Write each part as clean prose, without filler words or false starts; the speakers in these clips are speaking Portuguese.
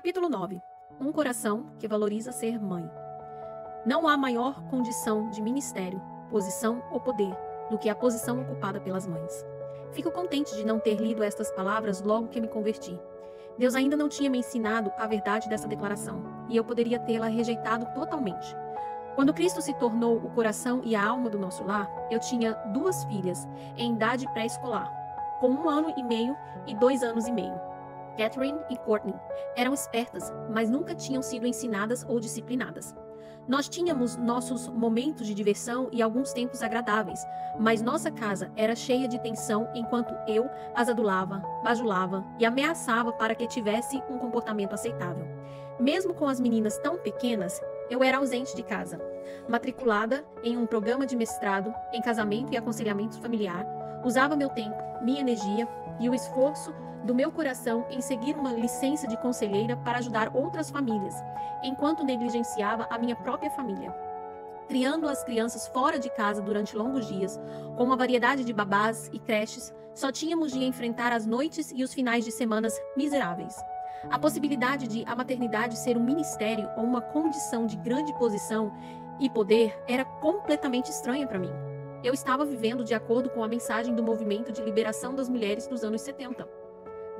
Capítulo 9. Um coração que valoriza ser mãe. Não há maior condição de ministério, posição ou poder do que a posição ocupada pelas mães. Fico contente de não ter lido estas palavras logo que me converti. Deus ainda não tinha me ensinado a verdade dessa declaração, e eu poderia tê-la rejeitado totalmente. Quando Cristo se tornou o coração e a alma do nosso lar, eu tinha 2 filhas em idade pré-escolar, com 1 ano e meio e 2 anos e meio. Catherine e Courtney eram espertas, mas nunca tinham sido ensinadas ou disciplinadas. Nós tínhamos nossos momentos de diversão e alguns tempos agradáveis, mas nossa casa era cheia de tensão enquanto eu as adulava, bajulava e ameaçava para que tivesse um comportamento aceitável. Mesmo com as meninas tão pequenas, eu era ausente de casa. Matriculada em um programa de mestrado em casamento e aconselhamento familiar, usava meu tempo, minha energia e o esforço do meu coração em seguir uma licença de conselheira para ajudar outras famílias, enquanto negligenciava a minha própria família. Criando as crianças fora de casa durante longos dias, com uma variedade de babás e creches, só tínhamos de enfrentar as noites e os finais de semanas miseráveis. A possibilidade de a maternidade ser um ministério ou uma condição de grande posição e poder era completamente estranha para mim. Eu estava vivendo de acordo com a mensagem do movimento de liberação das mulheres dos anos 70.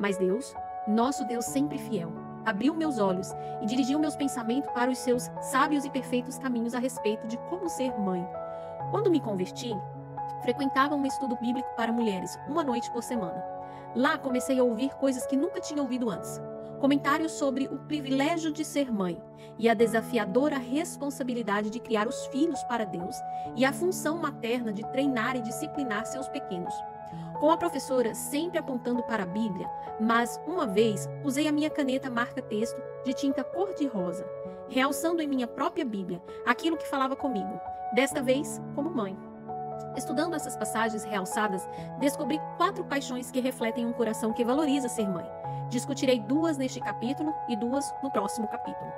Mas Deus, nosso Deus sempre fiel, abriu meus olhos e dirigiu meus pensamentos para os seus sábios e perfeitos caminhos a respeito de como ser mãe. Quando me converti, frequentava um estudo bíblico para mulheres, 1 noite por semana. Lá comecei a ouvir coisas que nunca tinha ouvido antes. Comentários sobre o privilégio de ser mãe e a desafiadora responsabilidade de criar os filhos para Deus e a função materna de treinar e disciplinar seus pequenos. Com a professora sempre apontando para a Bíblia, mas uma vez usei a minha caneta marca-texto de tinta cor-de-rosa, realçando em minha própria Bíblia aquilo que falava comigo, desta vez como mãe. Estudando essas passagens realçadas, descobri 4 paixões que refletem um coração que valoriza ser mãe. Discutirei 2 neste capítulo e 2 no próximo capítulo.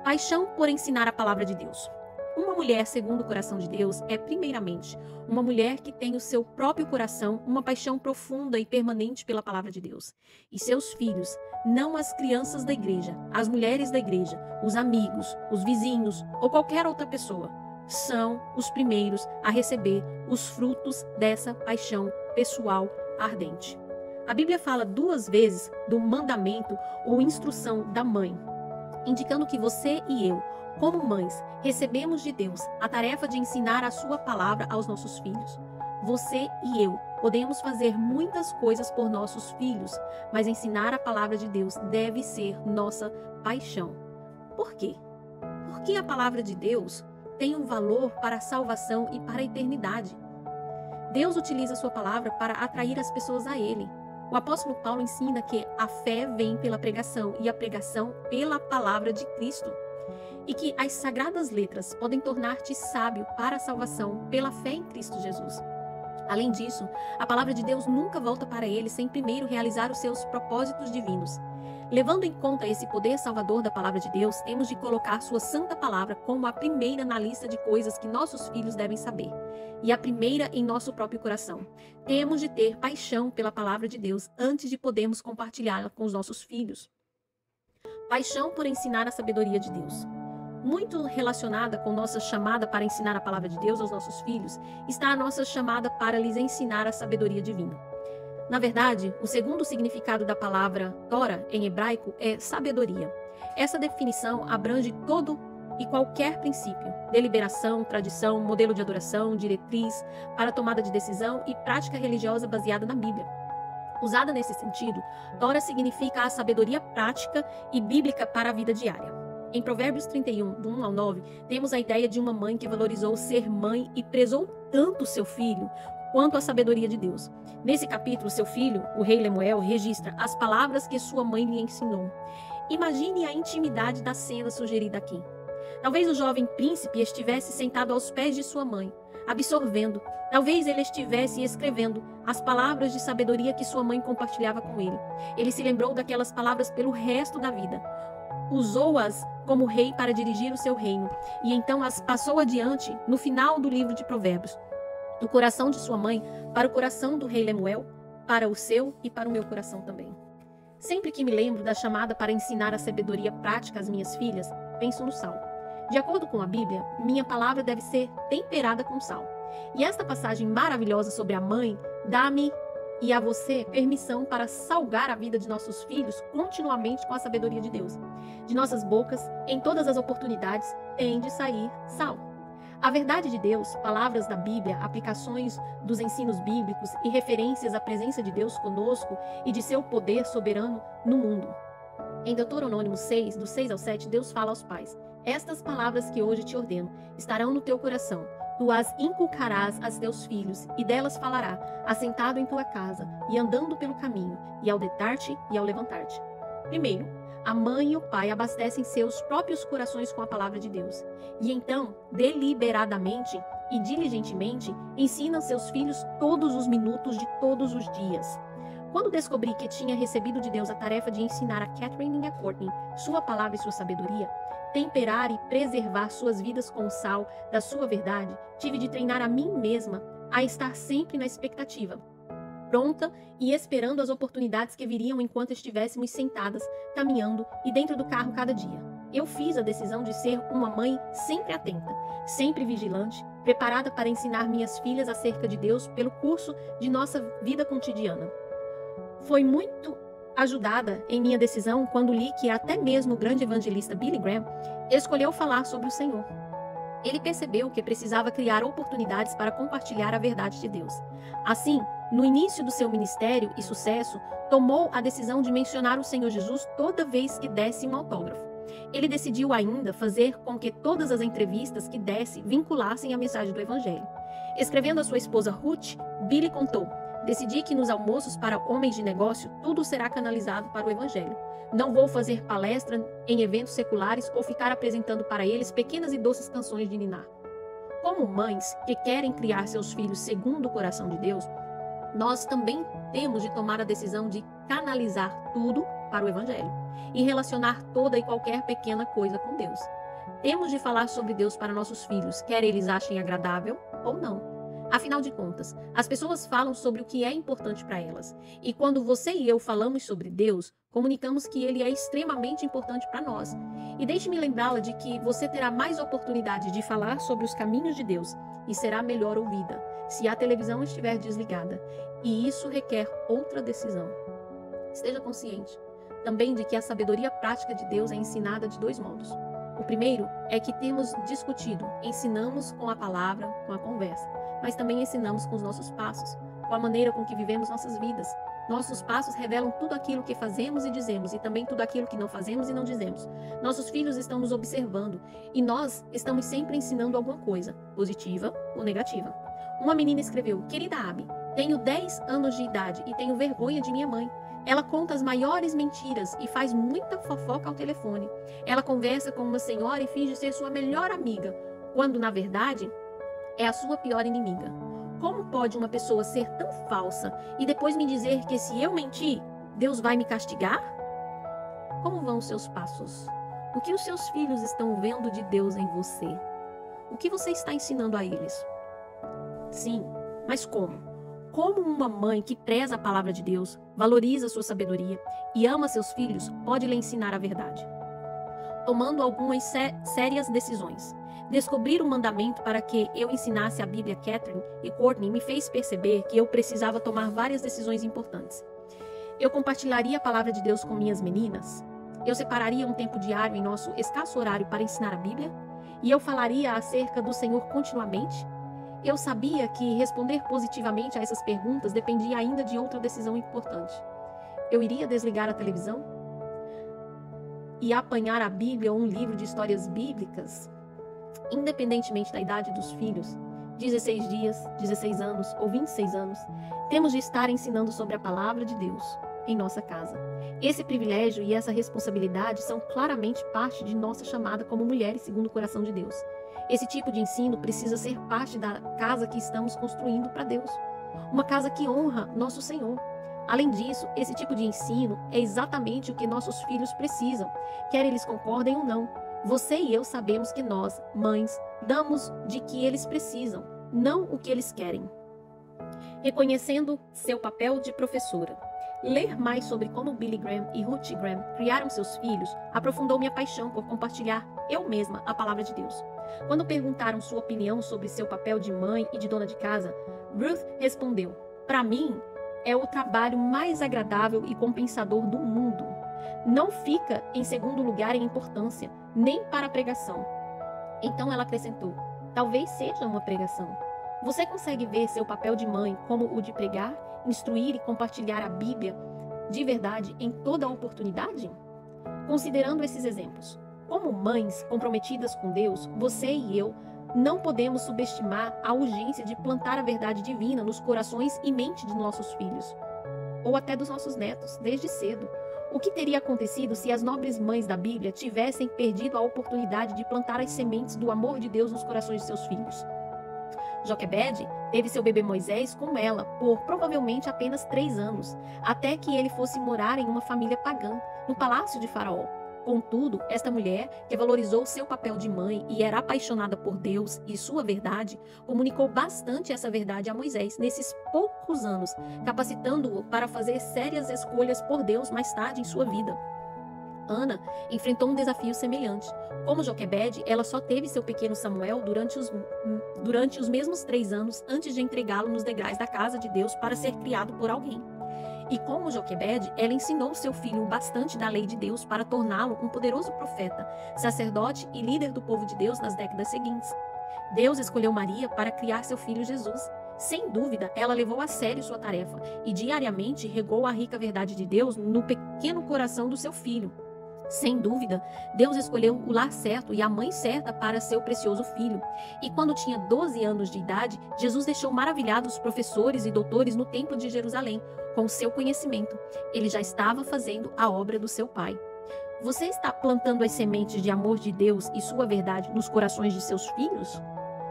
Paixão por ensinar a palavra de Deus. Uma mulher segundo o coração de Deus é, primeiramente, uma mulher que tem o seu próprio coração, uma paixão profunda e permanente pela palavra de Deus. E seus filhos, não as crianças da igreja, as mulheres da igreja, os amigos, os vizinhos ou qualquer outra pessoa, são os primeiros a receber os frutos dessa paixão pessoal ardente. A Bíblia fala 2 vezes do mandamento ou instrução da mãe, indicando que você e eu, como mães, recebemos de Deus a tarefa de ensinar a sua palavra aos nossos filhos. Você e eu podemos fazer muitas coisas por nossos filhos, mas ensinar a palavra de Deus deve ser nossa paixão. Por quê? Porque a palavra de Deus tem um valor para a salvação e para a eternidade. Deus utiliza a sua palavra para atrair as pessoas a Ele. O apóstolo Paulo ensina que a fé vem pela pregação e a pregação pela palavra de Cristo. E que as sagradas letras podem tornar-te sábio para a salvação pela fé em Cristo Jesus. Além disso, a palavra de Deus nunca volta para ele sem primeiro realizar os seus propósitos divinos. Levando em conta esse poder salvador da palavra de Deus, temos de colocar sua santa palavra como a primeira na lista de coisas que nossos filhos devem saber, e a primeira em nosso próprio coração. Temos de ter paixão pela palavra de Deus antes de podermos compartilhá-la com os nossos filhos. Paixão por ensinar a sabedoria de Deus. Muito relacionada com nossa chamada para ensinar a palavra de Deus aos nossos filhos, está a nossa chamada para lhes ensinar a sabedoria divina. Na verdade, o segundo significado da palavra Torá em hebraico é sabedoria. Essa definição abrange todo e qualquer princípio, deliberação, tradição, modelo de adoração, diretriz para tomada de decisão e prática religiosa baseada na Bíblia. Usada nesse sentido, Torá significa a sabedoria prática e bíblica para a vida diária. Em Provérbios 31, do 1 ao 9, temos a ideia de uma mãe que valorizou ser mãe e prezou tanto seu filho quanto a sabedoria de Deus. Nesse capítulo, seu filho, o rei Lemuel, registra as palavras que sua mãe lhe ensinou. Imagine a intimidade da cena sugerida aqui. Talvez o jovem príncipe estivesse sentado aos pés de sua mãe, absorvendo. Talvez ele estivesse escrevendo as palavras de sabedoria que sua mãe compartilhava com ele. Ele se lembrou daquelas palavras pelo resto da vida. Usou-as como rei para dirigir o seu reino, e então as passou adiante no final do livro de Provérbios, do coração de sua mãe para o coração do rei Lemuel, para o seu e para o meu coração também. Sempre que me lembro da chamada para ensinar a sabedoria prática às minhas filhas, penso no sal. De acordo com a Bíblia, minha palavra deve ser temperada com sal. E esta passagem maravilhosa sobre a mãe dá-me e a você permissão para salgar a vida de nossos filhos continuamente com a sabedoria de Deus. De nossas bocas, em todas as oportunidades, tem de sair sal. A verdade de Deus, palavras da Bíblia, aplicações dos ensinos bíblicos e referências à presença de Deus conosco e de seu poder soberano no mundo. Em Deuteronômio 6, do 6 ao 7, Deus fala aos pais: estas palavras que hoje te ordeno estarão no teu coração. Tu as inculcarás a teus filhos, e delas falará, assentado em tua casa, e andando pelo caminho, e ao deitar-te e ao levantar-te. Primeiro, a mãe e o pai abastecem seus próprios corações com a palavra de Deus. E então, deliberadamente e diligentemente, ensinam seus filhos todos os minutos de todos os dias. Quando descobri que tinha recebido de Deus a tarefa de ensinar a Catherine e a Courtney sua palavra e sua sabedoria, temperar e preservar suas vidas com o sal da sua verdade, tive de treinar a mim mesma a estar sempre na expectativa, pronta e esperando as oportunidades que viriam enquanto estivéssemos sentadas, caminhando e dentro do carro cada dia. Eu fiz a decisão de ser uma mãe sempre atenta, sempre vigilante, preparada para ensinar minhas filhas acerca de Deus pelo curso de nossa vida cotidiana. Foi muito ajudada em minha decisão quando li que até mesmo o grande evangelista Billy Graham escolheu falar sobre o Senhor. Ele percebeu que precisava criar oportunidades para compartilhar a verdade de Deus. Assim, no início do seu ministério e sucesso, tomou a decisão de mencionar o Senhor Jesus toda vez que desse um autógrafo. Ele decidiu ainda fazer com que todas as entrevistas que desse vinculassem a mensagem do Evangelho. Escrevendo a sua esposa Ruth, Billy contou: decidi que nos almoços para homens de negócio tudo será canalizado para o Evangelho. Não vou fazer palestra em eventos seculares ou ficar apresentando para eles pequenas e doces canções de ninar. Como mães que querem criar seus filhos segundo o coração de Deus, nós também temos de tomar a decisão de canalizar tudo para o Evangelho e relacionar toda e qualquer pequena coisa com Deus. Temos de falar sobre Deus para nossos filhos, quer eles achem agradável ou não. Afinal de contas, as pessoas falam sobre o que é importante para elas. E quando você e eu falamos sobre Deus, comunicamos que Ele é extremamente importante para nós. E deixe-me lembrá-la de que você terá mais oportunidade de falar sobre os caminhos de Deus e será melhor ouvida se a televisão estiver desligada. E isso requer outra decisão. Esteja consciente também de que a sabedoria prática de Deus é ensinada de dois modos. O primeiro é que temos discutido, ensinamos com a palavra, com a conversa, mas também ensinamos com os nossos passos, com a maneira com que vivemos nossas vidas. Nossos passos revelam tudo aquilo que fazemos e dizemos, e também tudo aquilo que não fazemos e não dizemos. Nossos filhos estão nos observando, e nós estamos sempre ensinando alguma coisa, positiva ou negativa. Uma menina escreveu: querida Abby, tenho 10 anos de idade e tenho vergonha de minha mãe. Ela conta as maiores mentiras e faz muita fofoca ao telefone. Ela conversa com uma senhora e finge ser sua melhor amiga, quando, na verdade, é a sua pior inimiga. Como pode uma pessoa ser tão falsa e depois me dizer que se eu mentir, Deus vai me castigar? Como vão os seus passos? O que os seus filhos estão vendo de Deus em você? O que você está ensinando a eles? Sim, mas como? Como uma mãe que preza a palavra de Deus, valoriza sua sabedoria e ama seus filhos, pode lhe ensinar a verdade? Tomando algumas sérias decisões. Descobrir o mandamento para que eu ensinasse a Bíblia a Catherine e Courtney me fez perceber que eu precisava tomar várias decisões importantes. Eu compartilharia a palavra de Deus com minhas meninas? Eu separaria um tempo diário em nosso escasso horário para ensinar a Bíblia? E eu falaria acerca do Senhor continuamente? Eu sabia que responder positivamente a essas perguntas dependia ainda de outra decisão importante. Eu iria desligar a televisão? E apanhar a Bíblia ou um livro de histórias bíblicas? Independentemente da idade dos filhos, 16 dias, 16 anos ou 26 anos, temos de estar ensinando sobre a palavra de Deus em nossa casa. Esse privilégio e essa responsabilidade são claramente parte de nossa chamada como mulheres segundo o coração de Deus. Esse tipo de ensino precisa ser parte da casa que estamos construindo para Deus. Uma casa que honra nosso Senhor. Além disso, esse tipo de ensino é exatamente o que nossos filhos precisam, quer eles concordem ou não. Você e eu sabemos que nós, mães, damos de que eles precisam, não o que eles querem. Reconhecendo seu papel de professora. Ler mais sobre como Billy Graham e Ruth Graham criaram seus filhos aprofundou minha paixão por compartilhar eu mesma a palavra de Deus. Quando perguntaram sua opinião sobre seu papel de mãe e de dona de casa, Ruth respondeu: "Para mim, é o trabalho mais agradável e compensador do mundo. Não fica em segundo lugar em importância, nem para a pregação." Então ela acrescentou: "Talvez seja uma pregação." Você consegue ver seu papel de mãe como o de pregar, instruir e compartilhar a Bíblia de verdade em toda a oportunidade? Considerando esses exemplos, como mães comprometidas com Deus, você e eu não podemos subestimar a urgência de plantar a verdade divina nos corações e mente de nossos filhos, ou até dos nossos netos, desde cedo. O que teria acontecido se as nobres mães da Bíblia tivessem perdido a oportunidade de plantar as sementes do amor de Deus nos corações de seus filhos? Joquebede teve seu bebê Moisés com ela por provavelmente apenas 3 anos, até que ele fosse morar em uma família pagã, no palácio de Faraó. Contudo, esta mulher, que valorizou seu papel de mãe e era apaixonada por Deus e sua verdade, comunicou bastante essa verdade a Moisés nesses poucos anos, capacitando-o para fazer sérias escolhas por Deus mais tarde em sua vida. Ana enfrentou um desafio semelhante. Como Joquebede, ela só teve seu pequeno Samuel durante os mesmos 3 anos antes de entregá-lo nos degraus da casa de Deus para ser criado por alguém. E como Joquebede, ela ensinou seu filho o bastante da lei de Deus para torná-lo um poderoso profeta, sacerdote e líder do povo de Deus nas décadas seguintes. Deus escolheu Maria para criar seu filho Jesus. Sem dúvida, ela levou a sério sua tarefa e diariamente regou a rica verdade de Deus no pequeno coração do seu filho. Sem dúvida, Deus escolheu o lar certo e a mãe certa para seu precioso filho. E quando tinha 12 anos de idade, Jesus deixou maravilhados os professores e doutores no templo de Jerusalém com seu conhecimento. Ele já estava fazendo a obra do seu pai. Você está plantando as sementes de amor de Deus e sua verdade nos corações de seus filhos?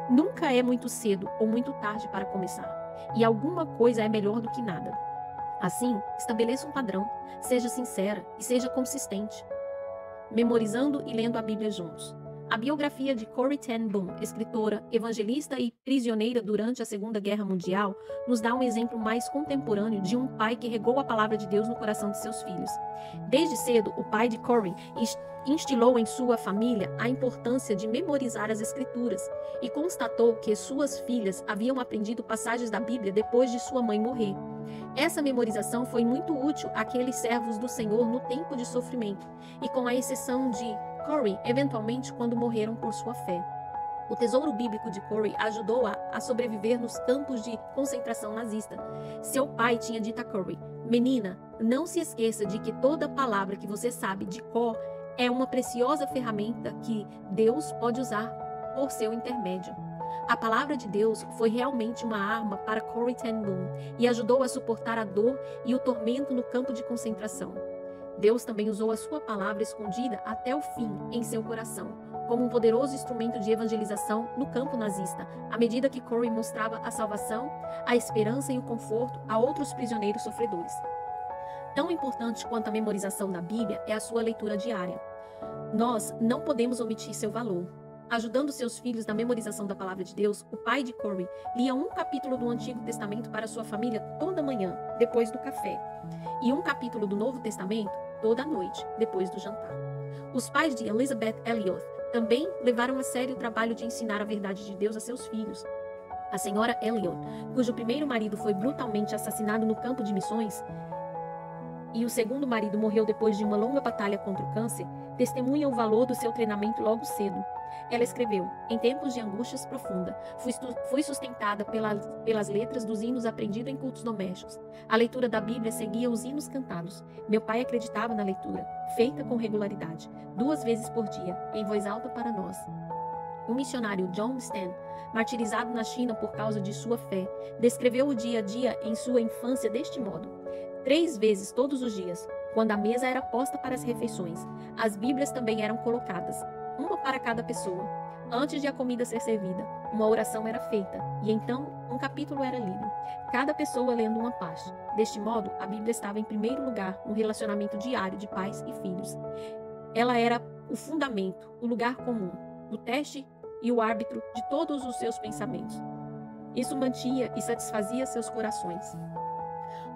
Nunca é muito cedo ou muito tarde para começar. E alguma coisa é melhor do que nada. Assim, estabeleça um padrão, seja sincera e seja consistente. Memorizando e lendo a Bíblia juntos. A biografia de Corrie ten Boom, escritora, evangelista e prisioneira durante a Segunda Guerra Mundial, nos dá um exemplo mais contemporâneo de um pai que regou a palavra de Deus no coração de seus filhos. Desde cedo, o pai de Corrie instilou em sua família a importância de memorizar as Escrituras e constatou que suas filhas haviam aprendido passagens da Bíblia depois de sua mãe morrer. Essa memorização foi muito útil àqueles servos do Senhor no tempo de sofrimento, e com a exceção de Corrie, eventualmente quando morreram por sua fé. O tesouro bíblico de Corrie ajudou-a a sobreviver nos campos de concentração nazista. Seu pai tinha dito a Corrie: "Menina, não se esqueça de que toda palavra que você sabe de cor é uma preciosa ferramenta que Deus pode usar por seu intermédio." A palavra de Deus foi realmente uma arma para Corrie ten Boom e ajudou a suportar a dor e o tormento no campo de concentração. Deus também usou a sua palavra escondida até o fim em seu coração, como um poderoso instrumento de evangelização no campo nazista, à medida que Corrie mostrava a salvação, a esperança e o conforto a outros prisioneiros sofredores. Tão importante quanto a memorização da Bíblia é a sua leitura diária. Nós não podemos omitir seu valor. Ajudando seus filhos na memorização da palavra de Deus, o pai de Corrie lia um capítulo do Antigo Testamento para sua família toda manhã, depois do café, e um capítulo do Novo Testamento toda noite, depois do jantar. Os pais de Elizabeth Elliot também levaram a sério o trabalho de ensinar a verdade de Deus a seus filhos. A senhora Elliot, cujo primeiro marido foi brutalmente assassinado no campo de missões, e o segundo marido morreu depois de uma longa batalha contra o câncer, testemunha o valor do seu treinamento logo cedo. Ela escreveu: "Em tempos de angústias profunda, fui sustentada pelas letras dos hinos aprendidos em cultos domésticos. A leitura da Bíblia seguia os hinos cantados. Meu pai acreditava na leitura, feita com regularidade, 2 vezes por dia, em voz alta para nós." O missionário John Stan, martirizado na China por causa de sua fé, descreveu o dia a dia em sua infância deste modo: 3 vezes todos os dias, quando a mesa era posta para as refeições, as Bíblias também eram colocadas, uma para cada pessoa. Antes de a comida ser servida, uma oração era feita, e então um capítulo era lido, cada pessoa lendo uma parte. Deste modo, a Bíblia estava em primeiro lugar no relacionamento diário de pais e filhos. Ela era o fundamento, o lugar comum, o teste e o árbitro de todos os seus pensamentos. Isso mantinha e satisfazia seus corações.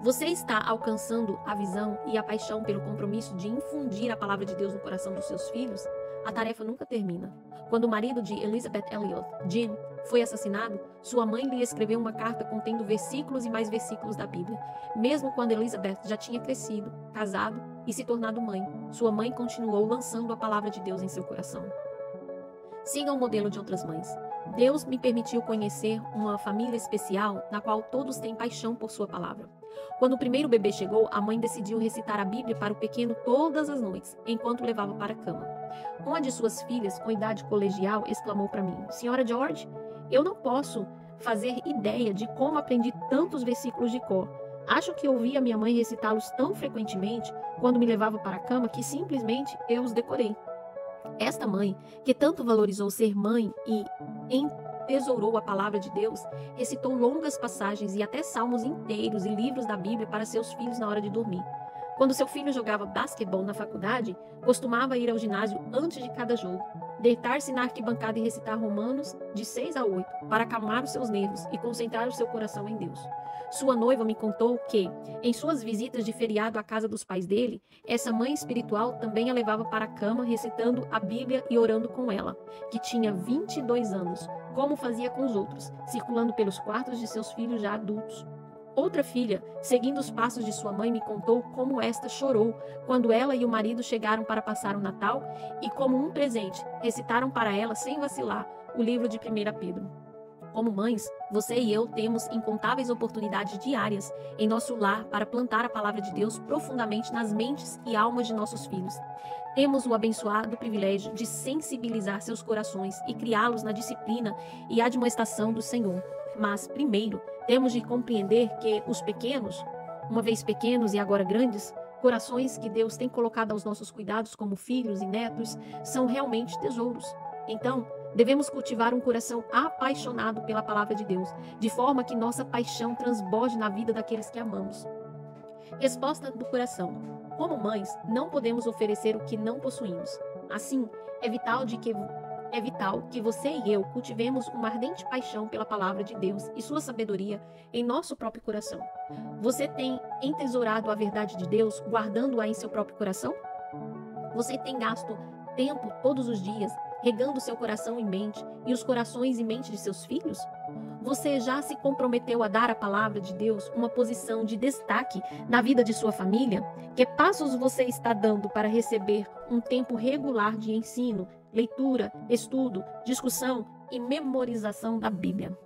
Você está alcançando a visão e a paixão pelo compromisso de infundir a palavra de Deus no coração dos seus filhos? A tarefa nunca termina. Quando o marido de Elizabeth Elliot, Jim, foi assassinado, sua mãe lhe escreveu uma carta contendo versículos e mais versículos da Bíblia. Mesmo quando Elizabeth já tinha crescido, casado e se tornado mãe, sua mãe continuou lançando a palavra de Deus em seu coração. Siga o modelo de outras mães. Deus me permitiu conhecer uma família especial na qual todos têm paixão por sua palavra. Quando o primeiro bebê chegou, a mãe decidiu recitar a Bíblia para o pequeno todas as noites, enquanto o levava para a cama. Uma de suas filhas, com idade colegial, exclamou para mim: "Senhora George, eu não posso fazer ideia de como aprendi tantos versículos de cor. Acho que ouvi a minha mãe recitá-los tão frequentemente quando me levava para a cama que simplesmente eu os decorei." Esta mãe, que tanto valorizou ser mãe e entesourou a palavra de Deus, recitou longas passagens e até salmos inteiros e livros da Bíblia para seus filhos na hora de dormir. Quando seu filho jogava basquetebol na faculdade, costumava ir ao ginásio antes de cada jogo, deitar-se na arquibancada e recitar Romanos de 6 a 8, para acalmar os seus nervos e concentrar o seu coração em Deus. Sua noiva me contou que, em suas visitas de feriado à casa dos pais dele, essa mãe espiritual também a levava para a cama recitando a Bíblia e orando com ela, que tinha 22 anos, como fazia com os outros, circulando pelos quartos de seus filhos já adultos. Outra filha, seguindo os passos de sua mãe, me contou como esta chorou quando ela e o marido chegaram para passar o Natal e, como um presente, recitaram para ela, sem vacilar, o livro de 1 Pedro. Como mães, você e eu temos incontáveis oportunidades diárias em nosso lar para plantar a palavra de Deus profundamente nas mentes e almas de nossos filhos. Temos o abençoado privilégio de sensibilizar seus corações e criá-los na disciplina e admoestação do Senhor. Mas, primeiro, temos de compreender que os pequenos, uma vez pequenos e agora grandes, corações que Deus tem colocado aos nossos cuidados como filhos e netos, são realmente tesouros. Então, devemos cultivar um coração apaixonado pela palavra de Deus, de forma que nossa paixão transborde na vida daqueles que amamos. Resposta do coração. Como mães, não podemos oferecer o que não possuímos. Assim, é vital que você e eu cultivemos uma ardente paixão pela palavra de Deus e sua sabedoria em nosso próprio coração. Você tem entesourado a verdade de Deus, guardando-a em seu próprio coração? Você tem gasto tempo todos os dias regando seu coração e mente e os corações e mente de seus filhos? Você já se comprometeu a dar à palavra de Deus uma posição de destaque na vida de sua família? Que passos você está dando para receber um tempo regular de ensino, leitura, estudo, discussão e memorização da Bíblia?